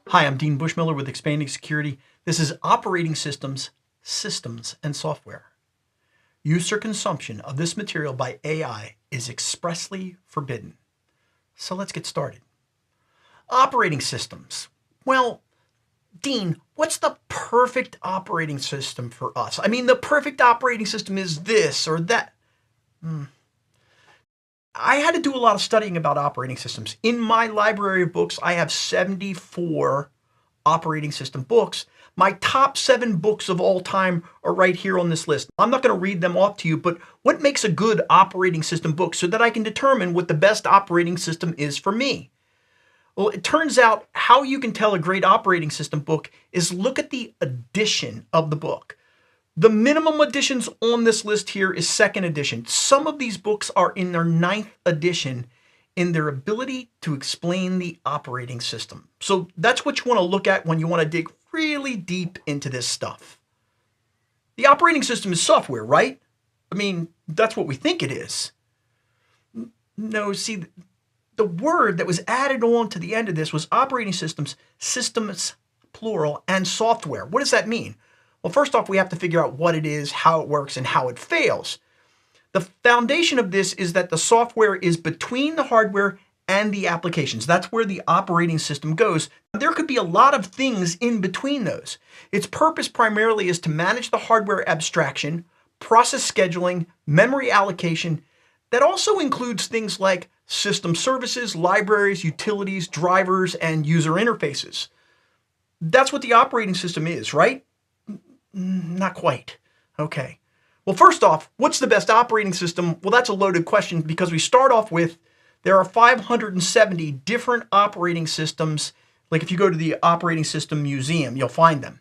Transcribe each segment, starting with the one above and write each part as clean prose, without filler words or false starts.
Hi, I'm Dean Bushmiller with Expanding Security. This is Operating Systems, Systems, and Software. Use or consumption of this material by AI is expressly forbidden. So let's get started. Operating systems. Well, Dean, what's the perfect operating system for us? I mean, the perfect operating system is this or that. I had to do a lot of studying about operating systems. In my library of books, I have 74 operating system books. My top 7 books of all time are right here on this list. I'm not going to read them off to you, but what makes a good operating system book so that I can determine what the best operating system is for me? Well, it turns out how you can tell a great operating system book is look at the edition of the book. The minimum editions on this list here is 2nd edition. Some of these books are in their 9th edition in their ability to explain the operating system. So that's what you want to look at when you want to dig really deep into this stuff. The operating system is software, right? I mean, that's what we think it is. No, see, the word that was added on to the end of this was operating systems, systems plural, and software. What does that mean? Well, first off, we have to figure out what it is, how it works, and how it fails. The foundation of this is that the software is between the hardware and the applications. That's where the operating system goes. There could be a lot of things in between those. Its purpose primarily is to manage the hardware abstraction, process scheduling, memory allocation. That also includes things like system services, libraries, utilities, drivers, and user interfaces. That's what the operating system is, right? Not quite. Okay. Well, first off, what's the best operating system? Well, that's a loaded question because we start off with there are 570 different operating systems. Like if you go to the Operating System Museum, you'll find them.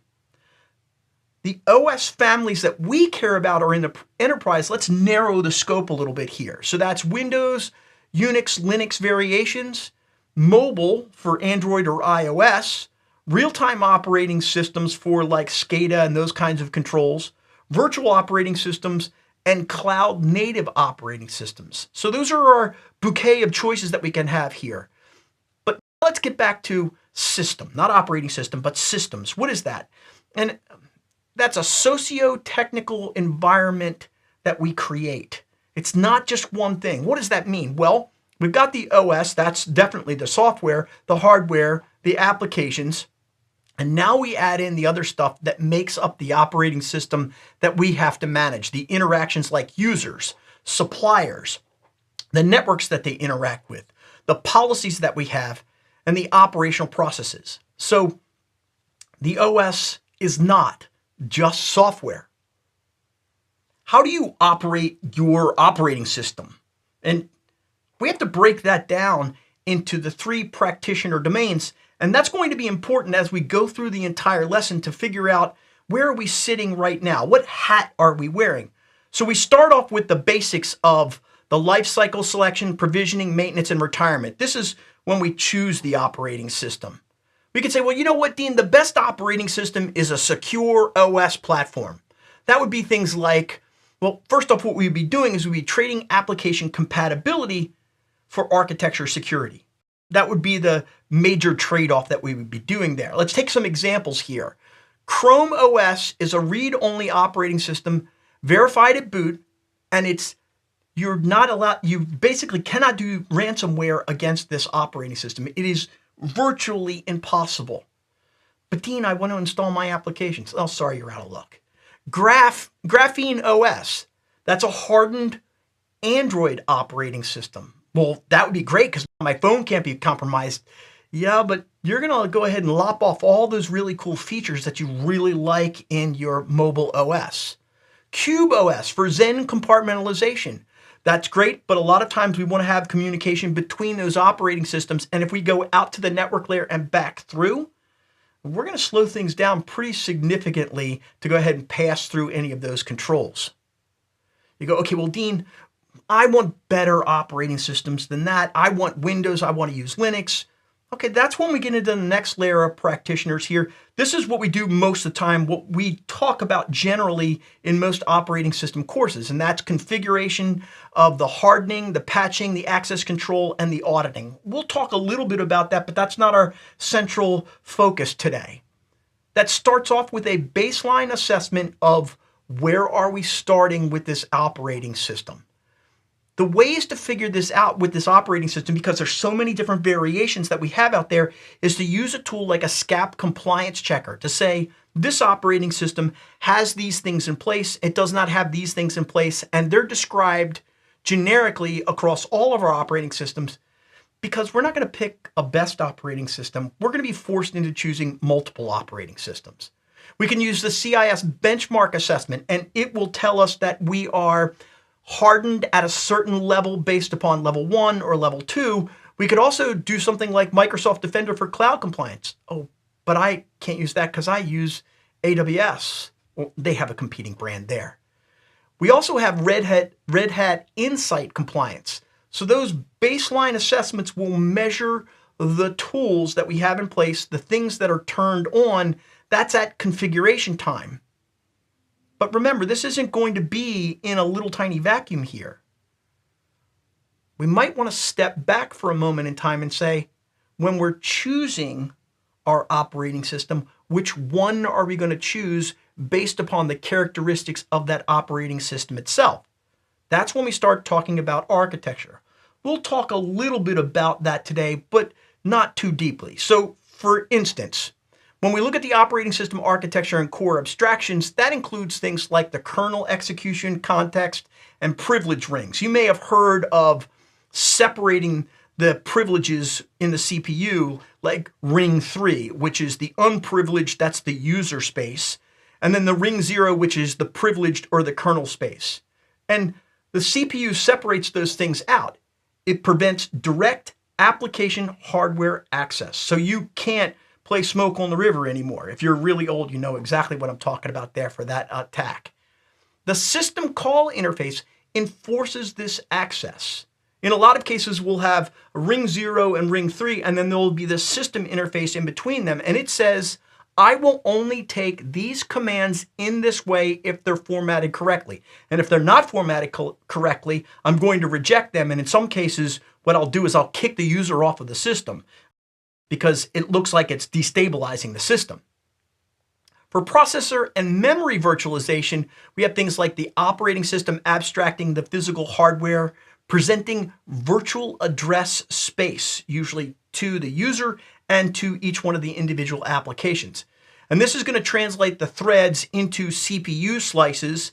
The OS families that we care about are in the enterprise. Let's narrow the scope a little bit here. So that's Windows, Unix, Linux variations, mobile for Android or iOS, real-time operating systems for like SCADA and those kinds of controls, virtual operating systems, and cloud-native operating systems. So those are our bouquet of choices that we can have here. But let's get back to system, not operating system, but systems. What is that? And that's a socio-technical environment that we create. It's not just one thing. What does that mean? Well, we've got the OS, that's definitely the software, the hardware, the applications, and now we add in the other stuff that makes up the operating system that we have to manage. The interactions like users, suppliers, the networks that they interact with, the policies that we have, and the operational processes. So the OS is not just software. How do you operate your operating system? And we have to break that down into the 3 practitioner domains. And that's going to be important as we go through the entire lesson to figure out where are we sitting right now? What hat are we wearing? So we start off with the basics of the life cycle selection, provisioning, maintenance, and retirement. This is when we choose the operating system. We could say, well, you know what, Dean, the best operating system is a secure OS platform. That would be things like, well, first off, what we'd be doing is we'd be trading application compatibility for architecture security. That would be the major trade-off that we would be doing there. Let's take some examples here. Chrome OS is a read-only operating system, verified at boot, and you basically cannot do ransomware against this operating system. It is virtually impossible. But Dean, I want to install my applications. Oh, sorry, you're out of luck. Graphene OS, that's a hardened Android operating system. Well, that would be great because my phone can't be compromised. Yeah, but you're going to go ahead and lop off all those really cool features that you really like in your mobile OS. Cube OS for Zen compartmentalization. That's great, but a lot of times we want to have communication between those operating systems. And if we go out to the network layer and back through, we're going to slow things down pretty significantly to go ahead and pass through any of those controls. You go, okay, well, Dean, I want better operating systems than that. I want Windows. I want to use Linux. Okay, that's when we get into the next layer of practitioners here. This is what we do most of the time, what we talk about generally in most operating system courses, and that's configuration of the hardening, the patching, the access control, and the auditing. We'll talk a little bit about that, but that's not our central focus today. That starts off with a baseline assessment of where are we starting with this operating system. The ways to figure this out with this operating system, because there's so many different variations that we have out there, is to use a tool like a SCAP compliance checker to say, this operating system has these things in place, it does not have these things in place, and they're described generically across all of our operating systems, because we're not going to pick a best operating system. We're going to be forced into choosing multiple operating systems. We can use the CIS benchmark assessment, and it will tell us that we are hardened at a certain level based upon level 1 or level 2. We could also do something like Microsoft Defender for cloud compliance. Oh, but I can't use that because I use AWS. Well, they have a competing brand there. We also have Red Hat Insight compliance. So those baseline assessments will measure the tools that we have in place, the things that are turned on. That's at configuration time. But remember, this isn't going to be in a little tiny vacuum here. We might want to step back for a moment in time and say, when we're choosing our operating system, which one are we going to choose based upon the characteristics of that operating system itself? That's when we start talking about architecture. We'll talk a little bit about that today, but not too deeply. So, for instance, when we look at the operating system architecture and core abstractions, that includes things like the kernel execution context and privilege rings. You may have heard of separating the privileges in the CPU like ring 3, which is the unprivileged, that's the user space, and then the ring 0, which is the privileged or the kernel space. And the CPU separates those things out. It prevents direct application hardware access. So you can't play Smoke on the River anymore. If you're really old, you know exactly what I'm talking about there for that attack. The system call interface enforces this access. In a lot of cases, we'll have ring 0 and ring 3, and then there will be the system interface in between them, and it says, I will only take these commands in this way if they're formatted correctly. And if they're not formatted correctly, I'm going to reject them, and in some cases, what I'll do is I'll kick the user off of the system, because it looks like it's destabilizing the system. For processor and memory virtualization, we have things like the operating system abstracting the physical hardware, presenting virtual address space, usually to the user and to each one of the individual applications. And this is going to translate the threads into CPU slices.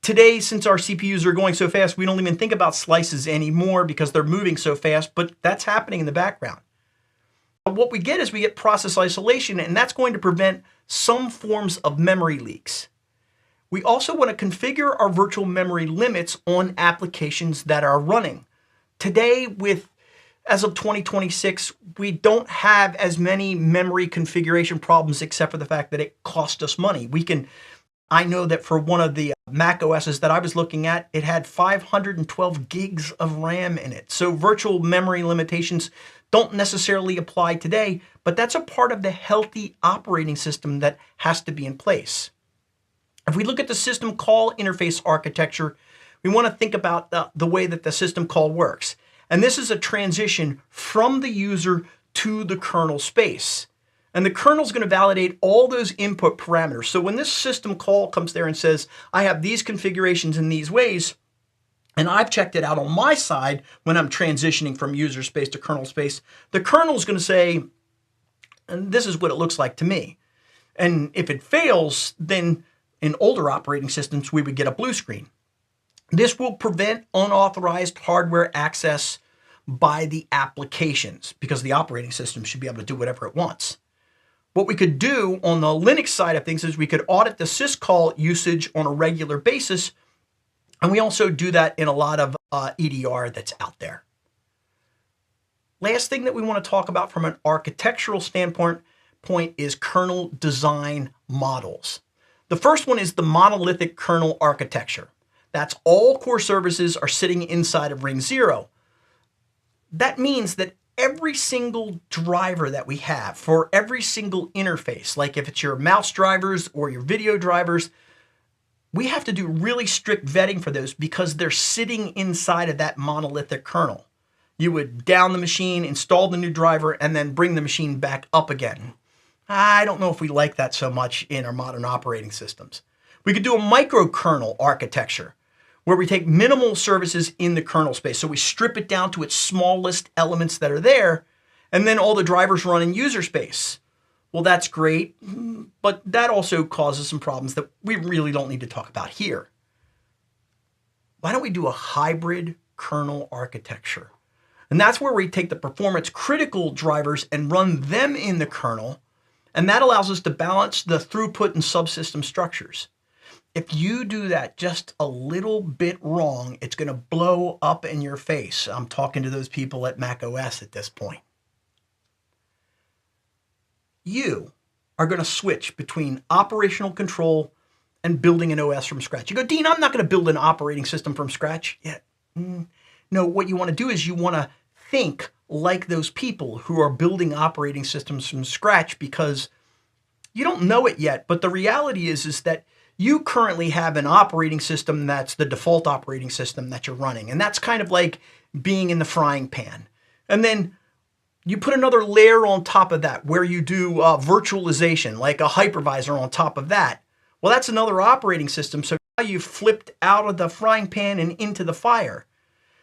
Today, since our CPUs are going so fast, we don't even think about slices anymore because they're moving so fast, but that's happening in the background. What we get is we get process isolation, and that's going to prevent some forms of memory leaks. We also want to configure our virtual memory limits on applications that are running. Today, as of 2026, we don't have as many memory configuration problems except for the fact that it cost us money. I know that for one of the Mac OSs that I was looking at, it had 512 gigs of RAM in it. So virtual memory limitations don't necessarily apply today, but that's a part of the healthy operating system that has to be in place. If we look at the system call interface architecture, we want to think about the way that the system call works. And this is a transition from the user to the kernel space. And the kernel is going to validate all those input parameters. So when this system call comes there and says, I have these configurations in these ways, and I've checked it out on my side when I'm transitioning from user space to kernel space, the kernel is going to say, and this is what it looks like to me. And if it fails, then in older operating systems, we would get a blue screen. This will prevent unauthorized hardware access by the applications because the operating system should be able to do whatever it wants. What we could do on the Linux side of things is we could audit the syscall usage on a regular basis. And we also do that in a lot of EDR that's out there. Last thing that we want to talk about from an architectural standpoint is kernel design models. The first one is the monolithic kernel architecture. That's all core services are sitting inside of ring 0. That means that every single driver that we have, for every single interface, like if it's your mouse drivers or your video drivers, we have to do really strict vetting for those because they're sitting inside of that monolithic kernel. You would down the machine, install the new driver, and then bring the machine back up again. I don't know if we like that so much in our modern operating systems. We could do a microkernel architecture where we take minimal services in the kernel space. So we strip it down to its smallest elements that are there, and then all the drivers run in user space. Well, that's great, but that also causes some problems that we really don't need to talk about here. Why don't we do a hybrid kernel architecture? And that's where we take the performance critical drivers and run them in the kernel, and that allows us to balance the throughput and subsystem structures. If you do that just a little bit wrong, it's going to blow up in your face. I'm talking to those people at macOS at this point. You are going to switch between operational control and building an OS from scratch. You go, Dean, I'm not going to build an operating system from scratch. Yeah. No, what you want to do is you want to think like those people who are building operating systems from scratch, because you don't know it yet, but the reality is that you currently have an operating system that's the default operating system that you're running. And that's kind of like being in the frying pan. And then you put another layer on top of that where you do virtualization, like a hypervisor on top of that. Well, that's another operating system. So now you've flipped out of the frying pan and into the fire.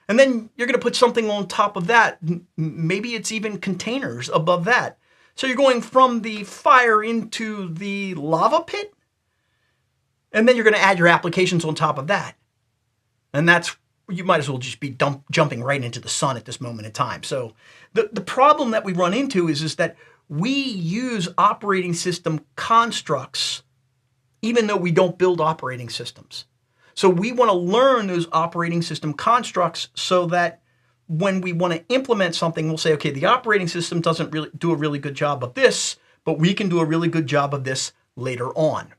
And then you're going to put something on top of that. Maybe it's even containers above that. So you're going from the fire into the lava pit. And then you're going to add your applications on top of that. And that's, you might as well just be jumping right into the sun at this moment in time. So the problem that we run into is that we use operating system constructs even though we don't build operating systems. So we want to learn those operating system constructs so that when we want to implement something, we'll say, okay, the operating system doesn't really do a really good job of this, but we can do a really good job of this later on.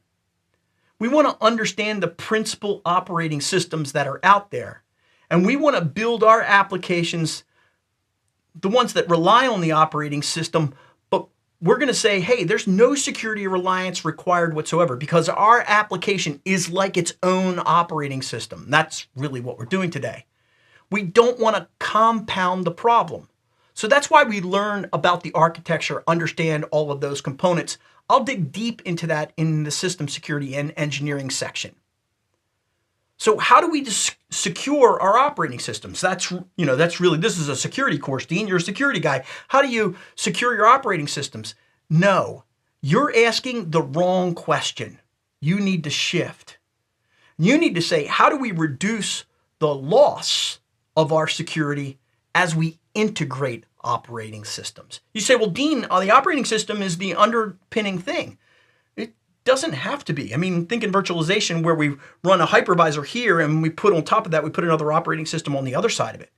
We want to understand the principal operating systems that are out there. And we want to build our applications, the ones that rely on the operating system, but we're going to say, hey, there's no security reliance required whatsoever because our application is like its own operating system. That's really what we're doing today. We don't want to compound the problem. So that's why we learn about the architecture, understand all of those components. I'll dig deep into that in the system security and engineering section. So how do we secure our operating systems? That's really, this is a security course, Dean. You're a security guy. How do you secure your operating systems? No, you're asking the wrong question. You need to shift. You need to say, how do we reduce the loss of our security as we integrate operating systems? You say, well, Dean, the operating system is the underpinning thing. It doesn't have to be. I mean, think in virtualization where we run a hypervisor here and we put on top of that, we put another operating system on the other side of it.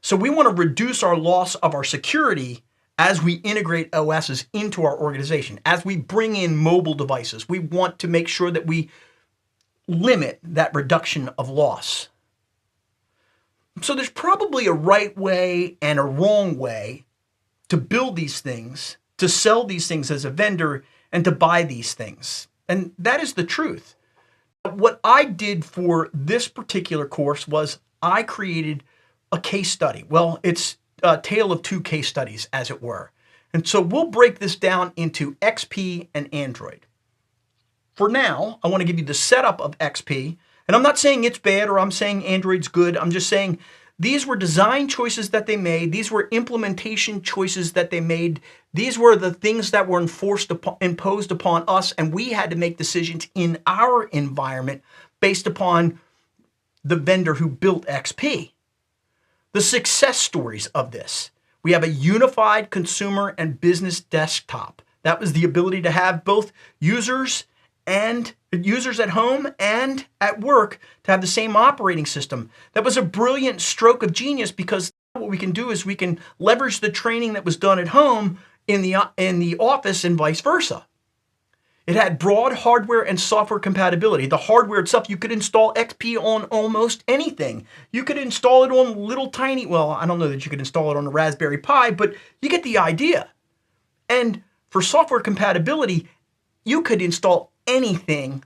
So we want to reduce our loss of our security as we integrate OSs into our organization. As we bring in mobile devices, we want to make sure that we limit that reduction of loss. So there's probably a right way and a wrong way to build these things, to sell these things as a vendor, and to buy these things. And that is the truth. What I did for this particular course was I created a case study. Well, it's a tale of two case studies, as it were. And so we'll break this down into XP and Android. For now, I want to give you the setup of XP. And I'm not saying it's bad or I'm saying Android's good. I'm just saying these were design choices that they made. These were implementation choices that they made. These were the things that were imposed upon us, and we had to make decisions in our environment based upon the vendor who built XP. The success stories of this. We have a unified consumer and business desktop. That was the ability to have both users at home and at work to have the same operating system. That was a brilliant stroke of genius because what we can do is we can leverage the training that was done at home in the office and vice versa. It had broad hardware and software compatibility. The hardware itself, you could install XP on almost anything. You could install it on little tiny, well, I don't know that you could install it on a Raspberry Pi, but you get the idea. And for software compatibility, you could install anything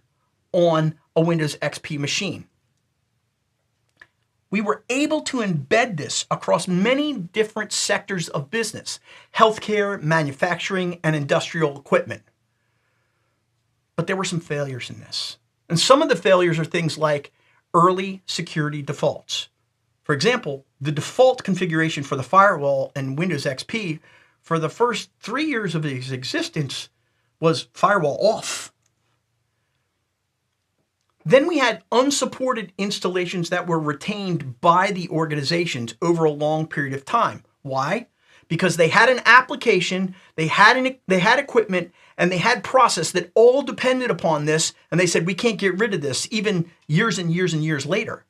on a Windows XP machine. We were able to embed this across many different sectors of business: healthcare, manufacturing, and industrial equipment. But there were some failures in this. And some of the failures are things like early security defaults. For example, the default configuration for the firewall in Windows XP for the first 3 years of its existence was firewall off. Then we had unsupported installations that were retained by the organizations over a long period of time. Why? Because they had an application, they had equipment, and they had process that all depended upon this, and they said, we can't get rid of this, even years and years and years later.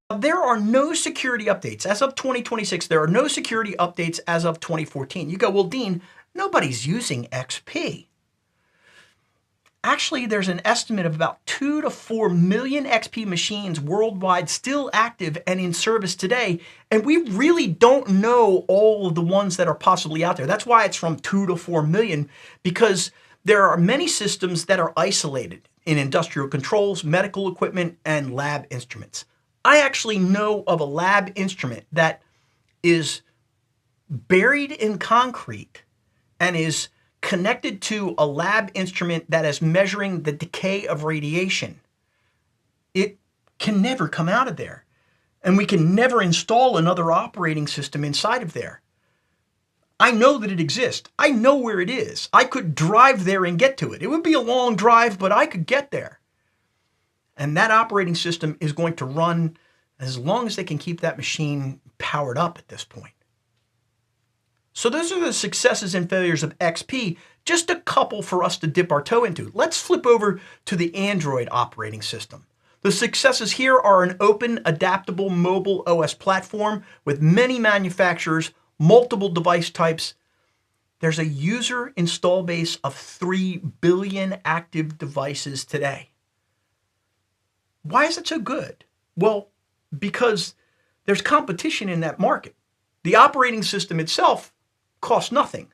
There are no security updates. As of 2026, there are no security updates as of 2014. You go, well, Dean, nobody's using XP. Actually, there's an estimate of about 2 to 4 million XP machines worldwide still active and in service today, and we really don't know all of the ones that are possibly out there. That's why it's from 2 to 4 million, because there are many systems that are isolated in industrial controls, medical equipment, and lab instruments. I actually know of a lab instrument that is buried in concrete and is connected to a lab instrument that is measuring the decay of radiation. It can never come out of there. And we can never install another operating system inside of there. I know that it exists. I know where it is. I could drive there and get to it. It would be a long drive, but I could get there. And that operating system is going to run as long as they can keep that machine powered up at this point. So those are the successes and failures of XP, just a couple for us to dip our toe into. Let's flip over to the Android operating system. The successes here are an open, adaptable mobile OS platform with many manufacturers, multiple device types. There's a user install base of 3 billion active devices today. Why is it so good? Well, because there's competition in that market. The operating system itself costs nothing.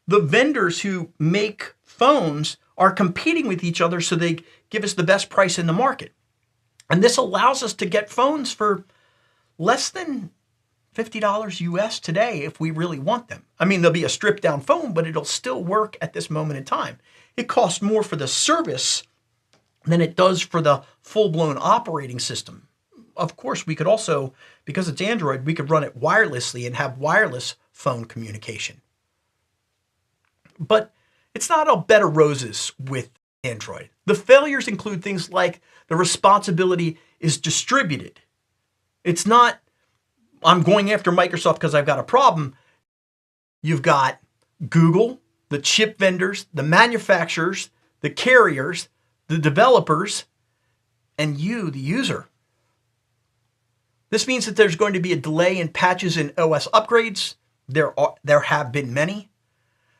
The vendors who make phones are competing with each other so they give us the best price in the market. And this allows us to get phones for less than $50 US today if we really want them. I mean, there'll be a stripped down phone, but it'll still work at this moment in time. It costs more for the service than it does for the full-blown operating system. Of course, we could also, because it's Android, we could run it wirelessly and have wireless phone communication. But it's not all bed of roses with Android. The failures include things like the responsibility is distributed. It's not, I'm going after Microsoft because I've got a problem. You've got Google, the chip vendors, the manufacturers, the carriers, the developers, and you, the user. This means that there's going to be a delay in patches and OS upgrades. There have been many.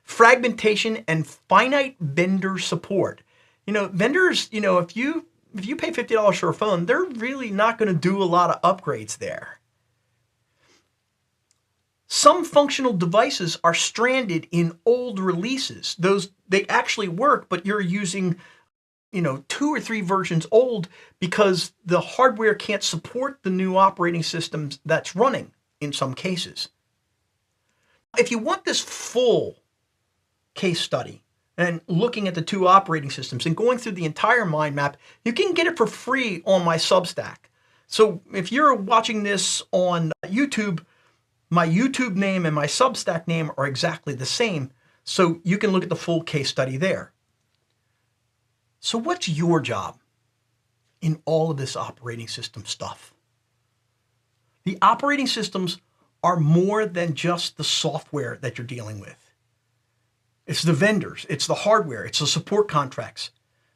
Fragmentation and finite vendor support. Vendors, if you pay $50 for a phone, they're really not going to do a lot of upgrades there. Some functional devices are stranded in old releases. They actually work, but you're using 2 or 3 versions old because the hardware can't support the new operating systems that's running in some cases. If you want this full case study and looking at the 2 operating systems and going through the entire mind map, you can get it for free on my Substack. So if you're watching this on YouTube, my YouTube name and my Substack name are exactly the same, so you can look at the full case study there. So what's your job in all of this operating system stuff? The operating systems are more than just the software that you're dealing with. It's the vendors, it's the hardware, it's the support contracts.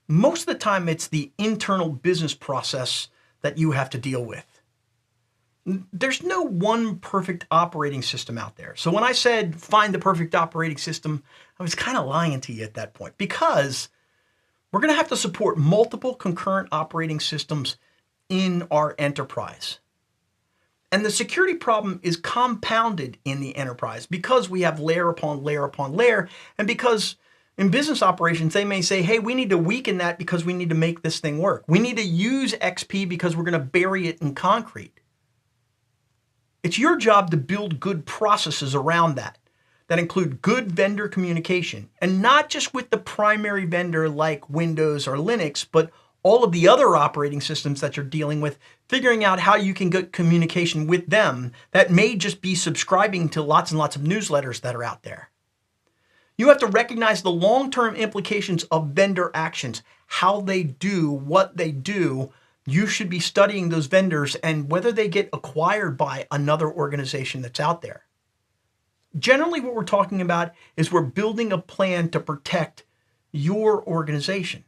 Most of the time, it's the internal business process that you have to deal with. There's no one perfect operating system out there. So when I said find the perfect operating system, I was kind of lying to you at that point, because we're going to have to support multiple concurrent operating systems in our enterprise. And the security problem is compounded in the enterprise because we have layer upon layer upon layer, and because in business operations, they may say, hey, we need to weaken that because we need to make this thing work. We need to use XP because we're going to bury it in concrete. It's your job to build good processes around that include good vendor communication, and not just with the primary vendor like Windows or Linux, but all of the other operating systems that you're dealing with, figuring out how you can get communication with them that may just be subscribing to lots and lots of newsletters that are out there. You have to recognize the long-term implications of vendor actions, how they do what they do. You should be studying those vendors and whether they get acquired by another organization that's out there. Generally, what we're talking about is we're building a plan to protect your organization.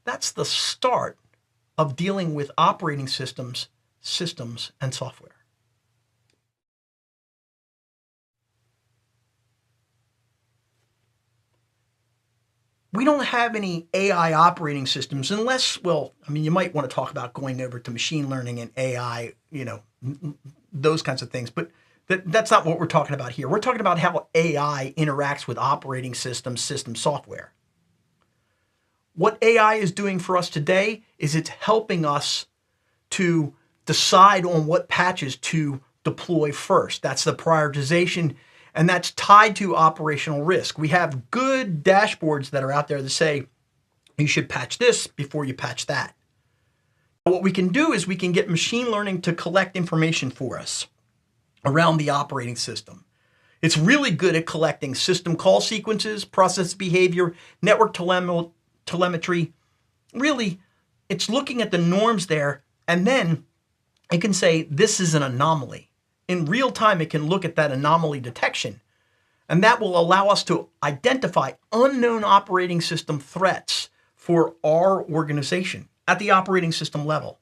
That's the start of dealing with operating systems, and software. We don't have any AI operating systems unless, well, I mean, you might want to talk about going over to machine learning and AI, those kinds of things, but that's not what we're talking about here. We're talking about how AI interacts with operating systems, software. What AI is doing for us today is it's helping us to decide on what patches to deploy first. That's the prioritization, and that's tied to operational risk. We have good dashboards that are out there that say, you should patch this before you patch that. What we can do is we can get machine learning to collect information for us around the operating system. It's really good at collecting system call sequences, process behavior, network telemetry. Really, it's looking at the norms there, and then it can say, this is an anomaly. In real time, it can look at that anomaly detection, and that will allow us to identify unknown operating system threats for our organization at the operating system level.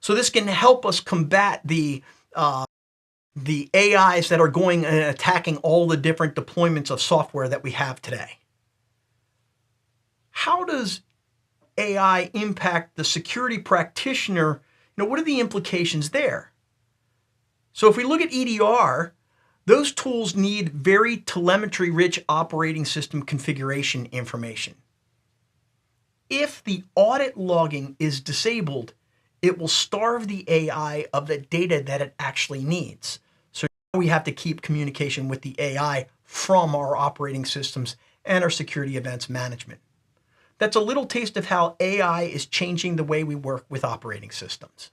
So this can help us combat the AIs that are going and attacking all the different deployments of software that we have today. How does AI impact the security practitioner? What are the implications there? So if we look at EDR, those tools need very telemetry-rich operating system configuration information. If the audit logging is disabled, it will starve the AI of the data that it actually needs. So now we have to keep communication with the AI from our operating systems and our security events management. That's a little taste of how AI is changing the way we work with operating systems.